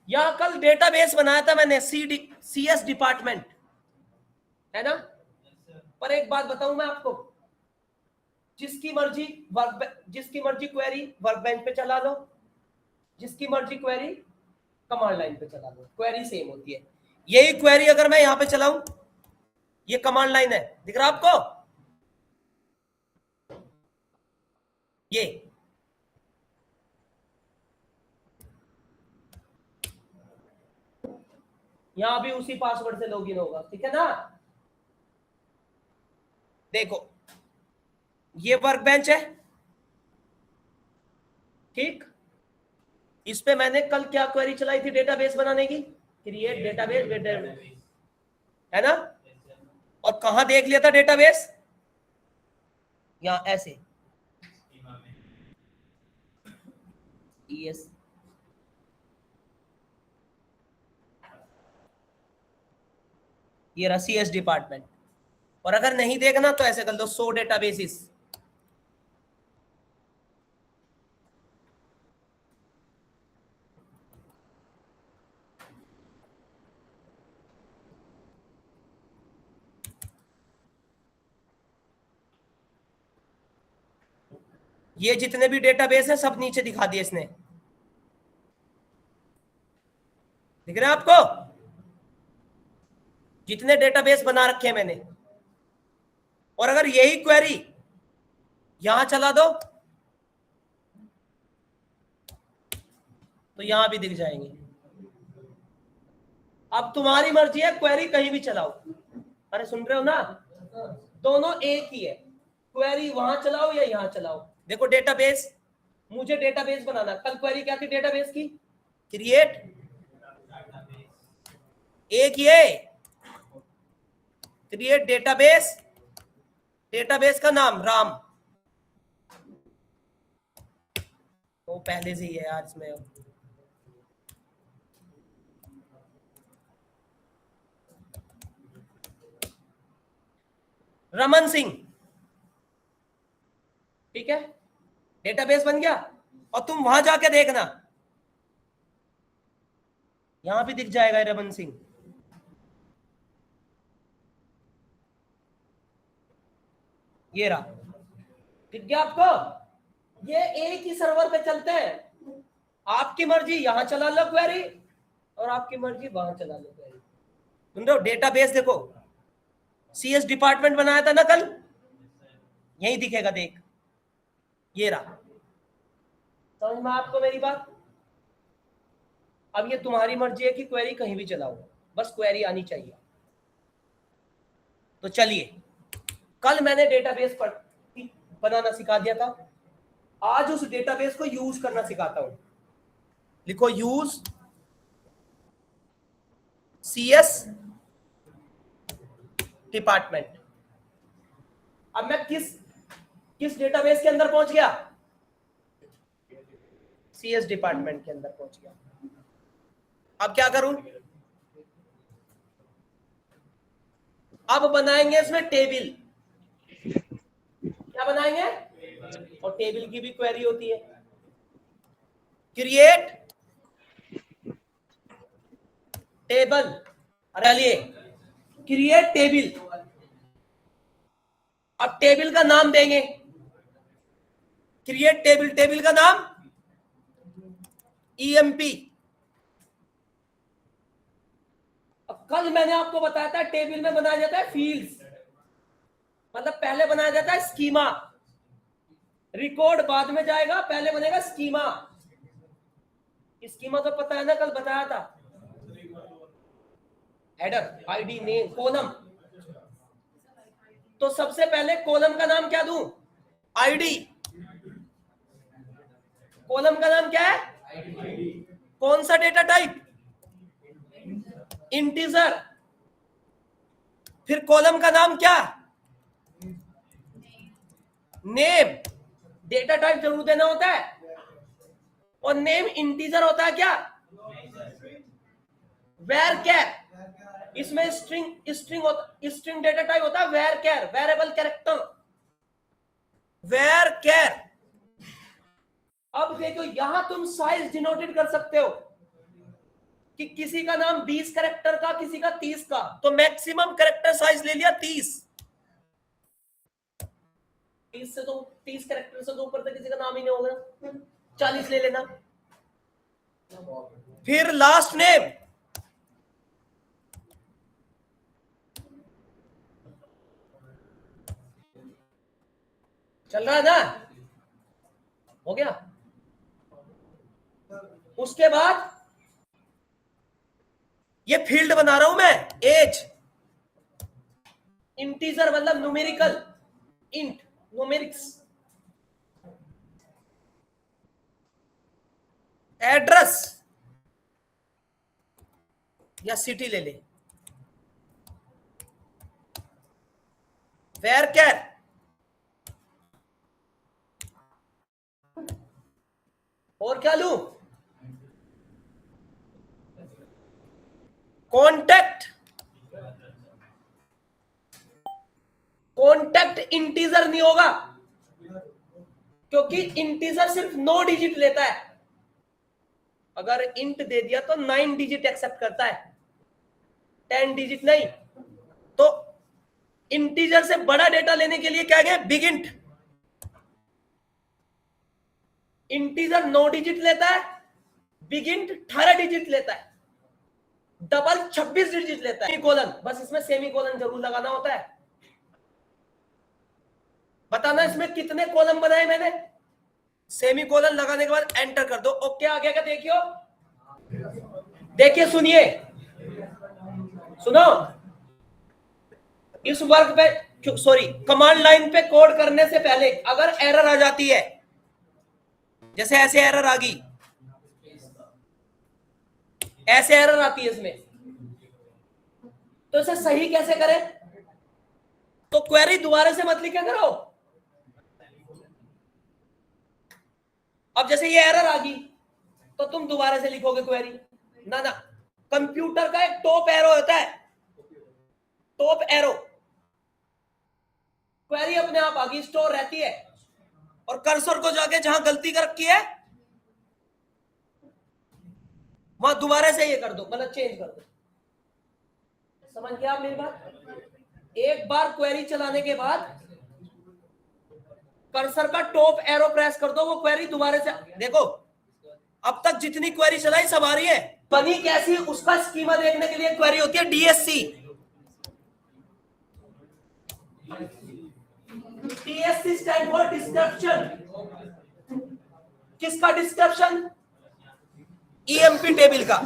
यहां कल डेटाबेस बनाया था मैंने, CS डिपार्टमेंट, है ना। पर एक बात बताऊं मैं आपको, जिसकी मर्जी क्वेरी वर्कबेंच पे चला लो, जिसकी मर्जी क्वेरी कमांड लाइन पे चला लो, क्वेरी सेम होती है। यही क्वेरी अगर मैं यहां पे चलाऊं, ये कमांड लाइन है, दिख रहा आपको, ये यहां भी उसी पासवर्ड से लॉगिन होगा, ठीक है ना। देखो ये वर्कबेंच है, ठीक। इस पे मैंने कल क्या क्वेरी चलाई थी डेटाबेस बनाने की, क्रिएट डेटाबेस, है ना। और कहां देख लिया था डेटाबेस, यहां ऐसे ES, ये रहा CS डिपार्टमेंट। और अगर नहीं देखना तो ऐसे कर दो, 100 डेटाबेसिस, ये जितने भी डेटाबेस हैं सब नीचे दिखा दिए इसने, दिख रहा है आपको, जितने डेटाबेस बना रखे हैं मैंने। और अगर यही क्वेरी यहां चला दो तो यहां भी दिख जाएंगे। अब तुम्हारी मर्जी है, क्वेरी कहीं भी चलाओ। अरे सुन रहे हो ना, दोनों एक ही है, क्वेरी वहां चलाओ या यहां चलाओ। देखो डेटाबेस, मुझे डेटाबेस बनाना, कल क्वेरी क्या थी डेटाबेस की, क्रिएट, एक ये क्रिएट डेटाबेस, डेटाबेस का नाम राम, वो पहले से ही है यार इसमें। रमन सिंह, ठीक है, डेटाबेस बन गया। और तुम वहां जाके देखना, यहां भी दिख जाएगा रमन सिंह, ये रहा, दिख गया आपको। ये एक ही सर्वर पे चलते हैं, आपकी मर्जी यहां चला लो क्वेरी और आपकी मर्जी वहां चला लो क्वेरी। सुन रहे हो, डेटाबेस देखो, CS डिपार्टमेंट बनाया था ना कल, यही दिखेगा, देख ये रहा, समझ में आपको मेरी बात। अब ये तुम्हारी मर्जी है कि क्वेरी कहीं भी चलाओ, बस क्वेरी आनी चाहिए। तो चलिए, कल मैंने डेटाबेस बनाना सिखा दिया था, आज उस डेटाबेस को यूज करना सिखाता हूं। लिखो यूज CS डिपार्टमेंट। अब मैं किस किस डेटाबेस के अंदर पहुंच गया, CS डिपार्टमेंट के अंदर पहुंच गया। अब क्या करूं, अब बनाएंगे इसमें टेबल, क्या बनाएंगे, और टेबल की भी क्वेरी होती है, क्रिएट टेबल, अरे लिए क्रिएट टेबल। अब टेबल का नाम देंगे, क्रिएट टेबल, टेबल का नाम EMP। अब कल मैंने आपको बताया था टेबल में बनाया जाता है फील्ड्स, मतलब पहले बनाया जाता है स्कीमा, रिकॉर्ड बाद में जाएगा, पहले बनेगा स्कीमा। स्कीमा तो पता है ना, कल बताया था, हेडर, ID, नेम, कॉलम। तो सबसे पहले कॉलम का नाम क्या दूं, ID। कॉलम का नाम क्या है, कौन सा डेटा टाइप, इंटीजर। फिर कॉलम का नाम क्या, नेम, डेटा टाइप जरूर देना होता है, और नेम इंटीजर होता है क्या, वेर कैर। इसमें स्ट्रिंग डेटा टाइप होता है var char, variable character, var char. अब देखो यहां तुम साइज डिनोटेड कर सकते हो, कि किसी का नाम 20 कैरेक्टर का, किसी का 30 का, तो मैक्सिमम कैरेक्टर साइज ले लिया 30। 30 से तो 30 कैरेक्टर से तो ऊपर तक किसी का नाम ही नहीं होगा, 40 ले लेना। फिर लास्ट नेम, चल रहा है ना, हो गया। उसके बाद ये फील्ड बना रहा हूं मैं, एज, इंटीजर मतलब न्यूमेरिकल, इंट, न्यूमेरिक्स, एड्रेस या सिटी ले ले, वेयर कैर, और क्या लू, कॉन्टेक्ट, कॉन्टेक्ट इंटीजर नहीं होगा, क्योंकि इंटीजर सिर्फ 9 डिजिट लेता है। अगर इंट दे दिया तो 9 डिजिट एक्सेप्ट करता है, 10 डिजिट नहीं। तो इंटीजर से बड़ा डेटा लेने के लिए क्या है, बिग इंट। इंटीजर 9 डिजिट लेता है, बिग इंट 18 डिजिट लेता है, डबल 26 डिजिट लेता है। कोलन, बस इसमें सेमी कोलन जरूर लगाना होता है। बताना इसमें कितने कॉलम बनाए मैंने, सेमी कोलन लगाने के बाद एंटर कर दो। ओके, आ गया क्या, देखियो, देखिए, सुनिए, सुनो, इस वर्क पे, सॉरी, कमांड लाइन पे कोड करने से पहले अगर एरर आ जाती है, जैसे ऐसे एरर आ गई, ऐसे एरर आती है इसमें, तो इसे सही कैसे करें? तो क्वेरी दोबारा से मत लिखा करो। अब जैसे ये एरर आ गई तो तुम दोबारा से लिखोगे क्वेरी, ना ना, कंप्यूटर का एक टॉप एरो होता है, टॉप एरो, क्वेरी अपने आप आ गई, स्टोर रहती है, और कर्सर को जाके जहां गलती कर रखी है वहां दोबारा से ये कर दो, मतलब चेंज कर दो। समझ गया आप मेरी बात? एक बार क्वेरी चलाने के बाद कर्सर का टॉप एरो प्रेस कर दो, वो क्वेरी दोबारा से, देखो अब तक जितनी क्वेरी चलाई सब आ रही है। बनी कैसी, उसका स्कीमा देखने के लिए क्वेरी होती है DSC. DSC stand for description. किसका डिस्क्रिप्शन? ईएमपी टेबल का।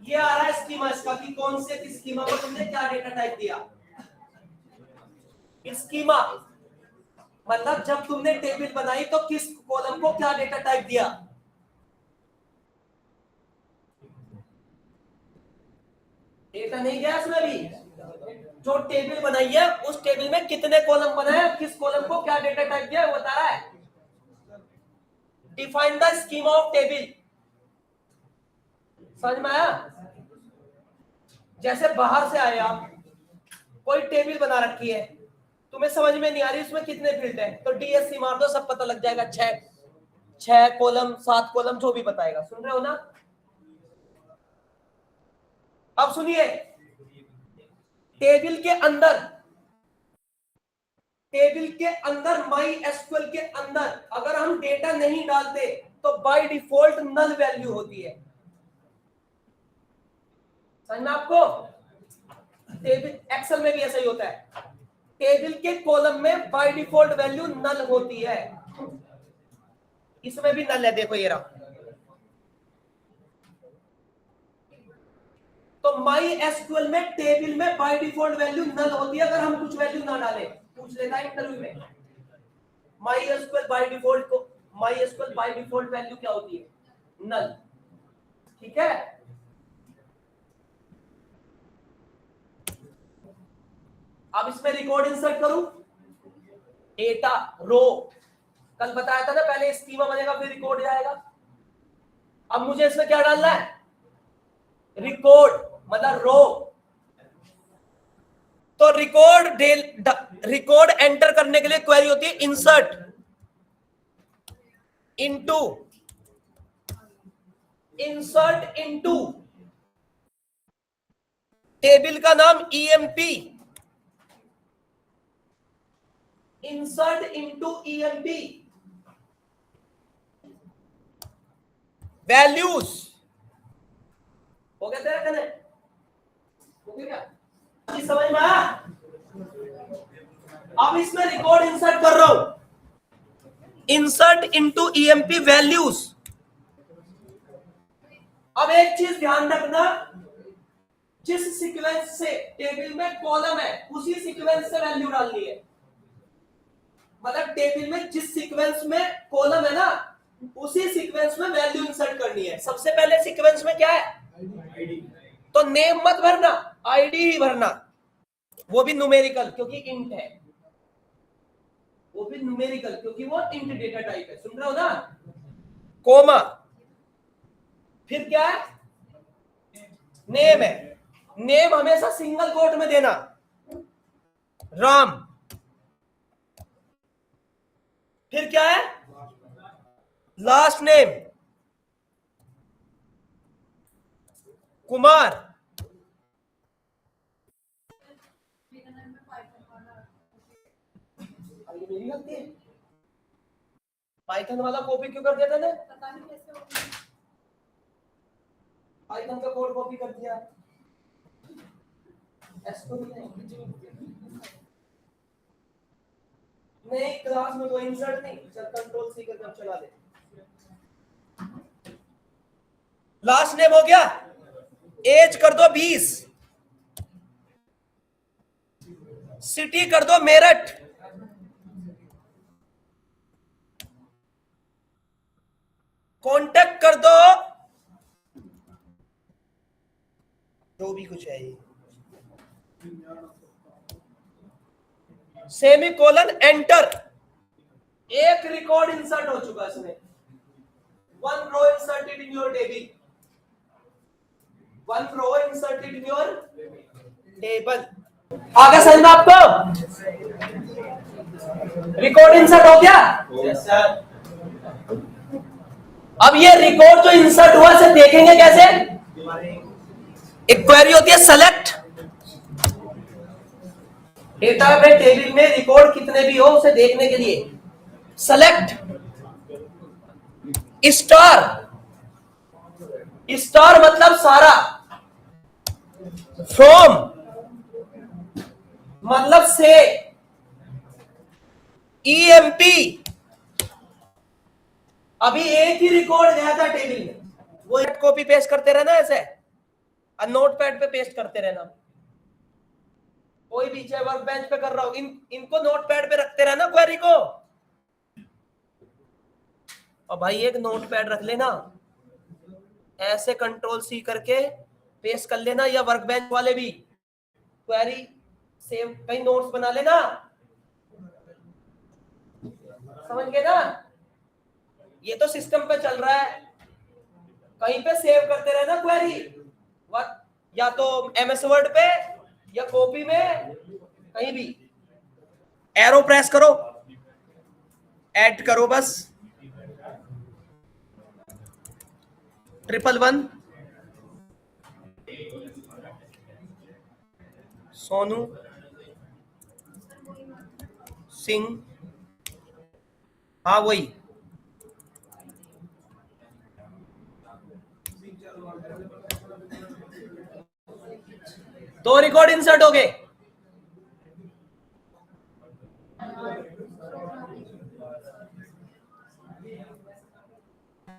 ये आ रहा है स्कीमा इसका, कि कौन से किस स्कीमा को तुमने क्या डेटा टाइप दिया। स्कीमा मतलब जब तुमने टेबल बनाई तो किस कॉलम को क्या डेटा टाइप दिया। डेटा नहीं गया इसमें भी, जो टेबल बनाई है उस टेबल में कितने कॉलम बनाए, किस कॉलम को क्या डेटा टाइप दिया, वो बता रहा है। Define the schema of table. समझ में आया? जैसे बाहर से आए आप, कोई टेबल बना रखी है, तुम्हें समझ में नहीं आ रही उसमें कितने फील्ड है, तो डीएससी मार दो, सब पता लग जाएगा, 6 कॉलम 7 कॉलम जो भी बताएगा। सुन रहे हो ना? अब सुनिए, टेबल के अंदर माई एसक्यूएल के अंदर अगर हम डेटा नहीं डालते तो बाय डिफॉल्ट नल वैल्यू होती है। समझ में आपको? टेबल एक्सेल में भी ऐसा ही होता है, टेबल के कॉलम में बाय डिफॉल्ट वैल्यू नल होती है, इसमें भी नल है, देखो ये रहा। तो माई एसक्यूएल में टेबल में बाय डिफॉल्ट वैल्यू नल होती है, अगर हम कुछ वैल्यू ना डालें। पूछ लेता है इंटरव्यू में, my SQL by default value क्या होती है? नल। ठीक है, अब इसमें रिकॉर्ड इंसर्ट करूं, डेटा रो, कल बताया था ना, पहले स्कीमा बनेगा फिर रिकॉर्ड जाएगा। अब मुझे इसमें क्या डालना है? रिकॉर्ड मतलब रो। तो रिकॉर्ड एंटर करने के लिए क्वेरी होती है insert into insert into, table का नाम EMP, insert into EMP values. हो गया तेरा कनेक्ट? हो गया क्या? समझ में आया? अब इसमें रिकॉर्ड इंसर्ट कर रहा हूं, इंसर्ट इनटू ईएमपी वैल्यूज। अब एक चीज ध्यान रखना, जिस सीक्वेंस से टेबल में कॉलम है उसी सीक्वेंस से वैल्यू डालनी है। मतलब टेबल में जिस सीक्वेंस में कॉलम है ना, उसी सीक्वेंस में वैल्यू इंसर्ट करनी है। सबसे पहले सीक्वेंस में क्या है? आईडी। तो नेम मत भरना, आईडी ही भरना, वो भी न्यूमेरिकल क्योंकि इंट है, वो भी न्यूमेरिकल क्योंकि वो इंट डेटा टाइप है। सुन रहे हो ना? कोमा, फिर क्या है? नेम है, नेम हमेशा सिंगल कोट में देना, राम। फिर क्या है? Last name Kumar. मेरी गलती है, पाइथन वाला कॉपी क्यों कर दिया था? पता नहीं कैसे हो गया, पाइथन का कोड कॉपी कर दिया। नहीं, क्लास में कोई इंसर्ट नहीं, चल कंट्रोल सी करके अब चला दे। लास्ट नेम हो गया, एज कर दो 20, सिटी कर दो मेरठ, कांटेक्ट कर दो जो भी कुछ है ये, सेमीकोलन एंटर। एक रिकॉर्ड इंसर्ट हो चुका इसमें, one row inserted in your table, one row inserted in your table. आगे समझ में आपको? रिकॉर्ड इंसर्ट हो गया? Yes sir. अब ये रिकॉर्ड जो इंसर्ट हुआ इसे देखेंगे कैसे? एक क्वेरी होती है सेलेक्ट, डेटा में टेबल में रिकॉर्ड कितने भी हो उसे देखने के लिए सेलेक्ट स्टार, स्टार मतलब सारा, फ्रॉम मतलब से, ईएमपी। अभी एक ही रिकॉर्ड गया था टेबल में, वो कॉपी पेस्ट करते रहना ऐसे, और नोटपैड पे पेस्ट करते रहना। कोई भी चाहे वर्क बेंच पे कर रहा हो, इनको नोटपैड पे रखते रहना क्वेरी को। और भाई एक नोटपैड रख लेना, ऐसे कंट्रोल सी करके पेस्ट कर लेना, या वर्क बेंच वाले भी क्वेरी सेव कहीं नोट्स बना लेना। समझ गए ना? ये तो सिस्टम पे चल रहा है, कहीं पे सेव करते रहना क्वेरी, या तो एमएस वर्ड पे या कॉपी में, कहीं भी एरो प्रेस करो, ऐड करो बस 111 सोनू सिंह, हाँ वही। दो रिकॉर्ड इंसर्ट हो गए।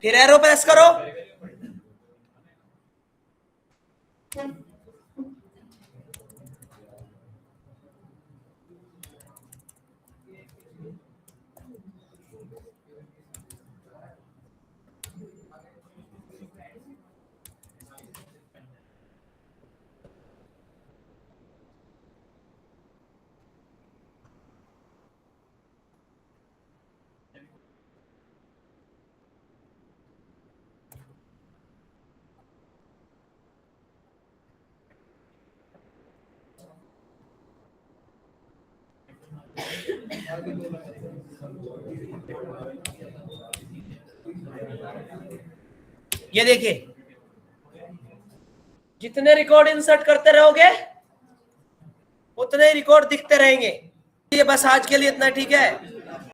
फिर एरो प्रेस करो, ये देखिए जितने रिकॉर्ड इंसर्ट करते रहोगे उतने रिकॉर्ड दिखते रहेंगे। ये बस आज के लिए इतना, ठीक है।